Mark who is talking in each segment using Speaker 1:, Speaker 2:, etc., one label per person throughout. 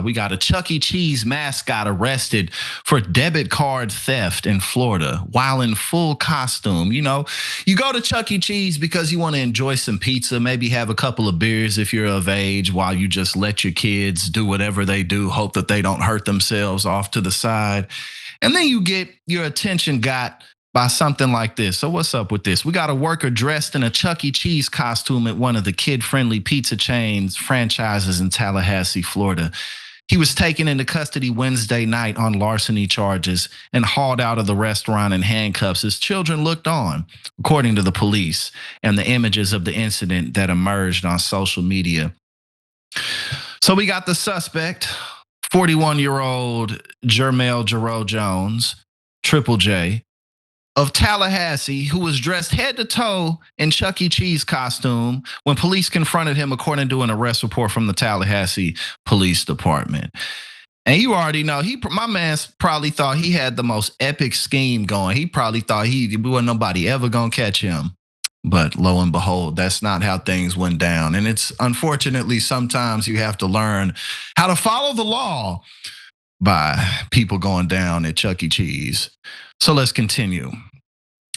Speaker 1: We got a Chuck E. Cheese mascot arrested for debit card theft in Florida while in full costume. You know, you go to Chuck E. Cheese because you want to enjoy some pizza, maybe have a couple of beers if you're of age while you just let your kids do whatever they do, hope that they don't hurt themselves off to the side. And then you get your attention got by something like this. So what's up with this? We got a worker dressed in a Chuck E. Cheese costume at one of the kid-friendly pizza chains franchises in Tallahassee, Florida. He was taken into custody Wednesday night on larceny charges and hauled out of the restaurant in handcuffs as children looked on, according to the police and the images of the incident that emerged on social media. So we got the suspect, 41-year-old Jermel Jarreau Jones, Triple J, of Tallahassee, who was dressed head to toe in Chuck E. Cheese costume when police confronted him, according to an arrest report from the Tallahassee Police Department. And you already know, my man probably thought he had the most epic scheme going. He probably thought wasn't nobody ever gonna catch him. But lo and behold, that's not how things went down. And it's unfortunately, sometimes you have to learn how to follow the law by people going down at Chuck E. Cheese. So let's continue.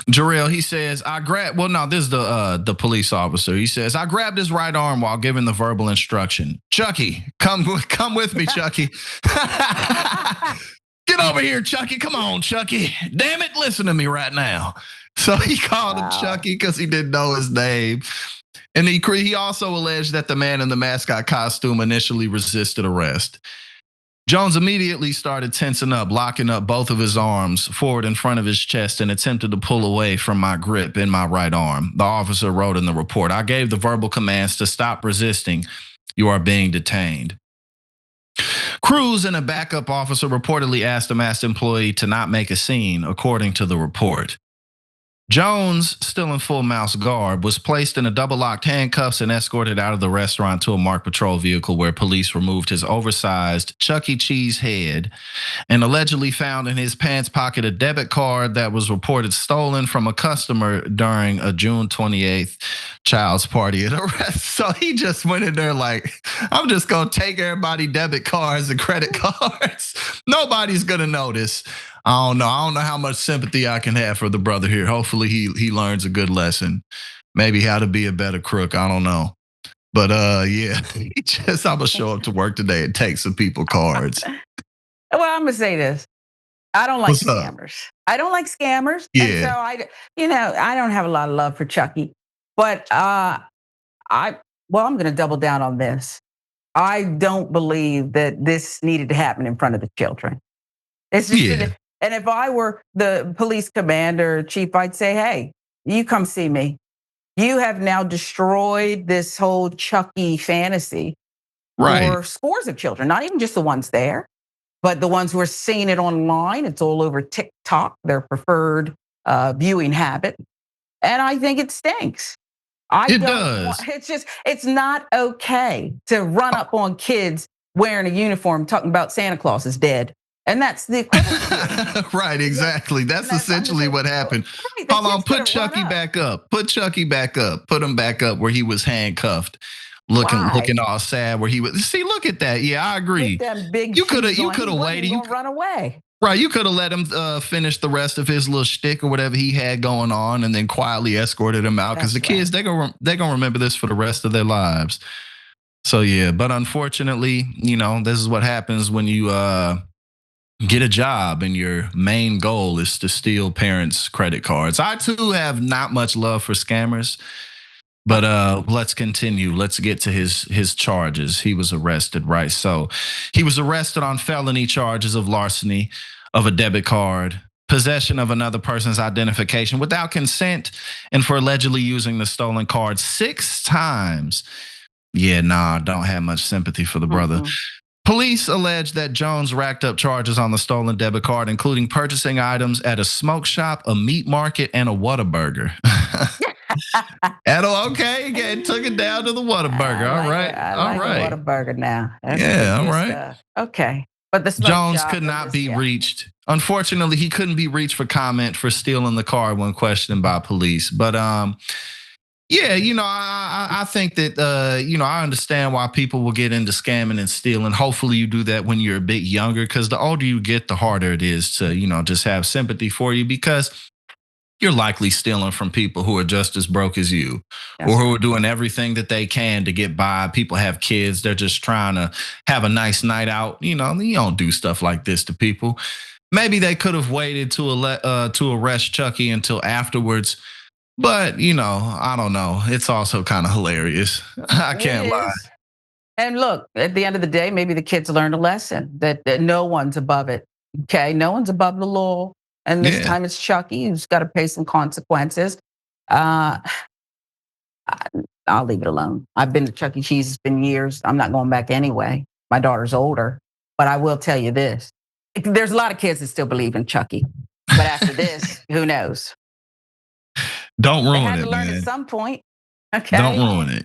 Speaker 1: Jarrell, he says, this is the police officer. He says, I grabbed his right arm while giving the verbal instruction. Chucky, come with me, Chucky. Get over here, Chucky. Come on, Chucky. Damn it, listen to me right now. So he called him Chucky because he didn't know his name. And he also alleged that the man in the mascot costume initially resisted arrest. Jones immediately started tensing up, locking up both of his arms forward in front of his chest and attempted to pull away from my grip in my right arm. The officer wrote in the report, I gave the verbal commands to stop resisting. You are being detained. Cruz and a backup officer reportedly asked the masked employee to not make a scene, according to the report. Jones, still in full mouse garb, was placed in a double-locked handcuffs and escorted out of the restaurant to a marked patrol vehicle where police removed his oversized Chuck E. Cheese head and allegedly found in his pants pocket a debit card that was reported stolen from a customer during a June 28th child's party at a restaurant. So he just went in there like, I'm just going to take everybody debit cards and credit cards. Nobody's going to notice. I don't know how much sympathy I can have for the brother here. Hopefully he learns a good lesson. Maybe how to be a better crook. I don't know. But yeah, I'm gonna show up to work today and take some people cards.
Speaker 2: Well, I'm gonna say this. I don't like scammers. I don't like scammers.
Speaker 1: Yeah.
Speaker 2: And so I don't have a lot of love for Chucky. But I'm gonna double down on this. I don't believe that this needed to happen in front of the children. It's just and if I were the police commander, chief, I'd say, hey, you come see me. You have now destroyed this whole Chucky fantasy for scores of children, not even just the ones there, but the ones who are seeing it online. It's all over TikTok, their preferred viewing habit. And I think it stinks.
Speaker 1: It does.
Speaker 2: It's not okay to run up on kids wearing a uniform talking about Santa Claus is dead. And that's the equivalent.
Speaker 1: Right, exactly. That's essentially what happened. Right, hold on, put Chucky back up. Put Chucky back up. Put him back up where he was handcuffed, looking all sad. Where he was. See, look at that. Yeah, I agree. You could have waited.
Speaker 2: You run away.
Speaker 1: Right, you could have let him finish the rest of his little shtick or whatever he had going on, and then quietly escorted him out because the kids they're gonna remember this for the rest of their lives. So yeah, but unfortunately, this is what happens when you get a job and your main goal is to steal parents' credit cards. I too have not much love for scammers, but let's continue. Let's get to his charges. He was arrested, right? So he was arrested on felony charges of larceny of a debit card, possession of another person's identification without consent, and for allegedly using the stolen card 6 times. Yeah, I don't have much sympathy for the brother. Police allege that Jones racked up charges on the stolen debit card, including purchasing items at a smoke shop, a meat market, and a Whataburger. Took it down to the Whataburger. All right.
Speaker 2: I like the Whataburger now.
Speaker 1: All right.
Speaker 2: Okay. But the
Speaker 1: Jones could not be reached. Unfortunately, he couldn't be reached for comment for stealing the card when questioned by police. But Yeah, I think that I understand why people will get into scamming and stealing. Hopefully, you do that when you're a bit younger, because the older you get, the harder it is to just have sympathy for you, because you're likely stealing from people who are just as broke as you, or
Speaker 2: That's
Speaker 1: who
Speaker 2: right.
Speaker 1: are doing everything that they can to get by. People have kids; they're just trying to have a nice night out. You don't do stuff like this to people. Maybe they could have waited to arrest Chucky until afterwards, but I don't know. It's also kind of hilarious. I
Speaker 2: It
Speaker 1: can't lie.
Speaker 2: is. And look, at the end of the day, maybe the kids learned a lesson that no one's above it. Okay, no one's above the law. And this
Speaker 1: Yeah.
Speaker 2: time it's Chucky who's got to pay some consequences. Uh, I'll leave it alone. I've been to Chuck E. Cheese. It's been years. I'm not going back anyway. My daughter's older, but I will tell you this: there's a lot of kids that still believe in Chucky, but after this, who knows?
Speaker 1: Don't
Speaker 2: They
Speaker 1: ruin
Speaker 2: had to
Speaker 1: it,
Speaker 2: learn at
Speaker 1: man.
Speaker 2: some point.
Speaker 1: Don't
Speaker 2: Okay.
Speaker 1: ruin it.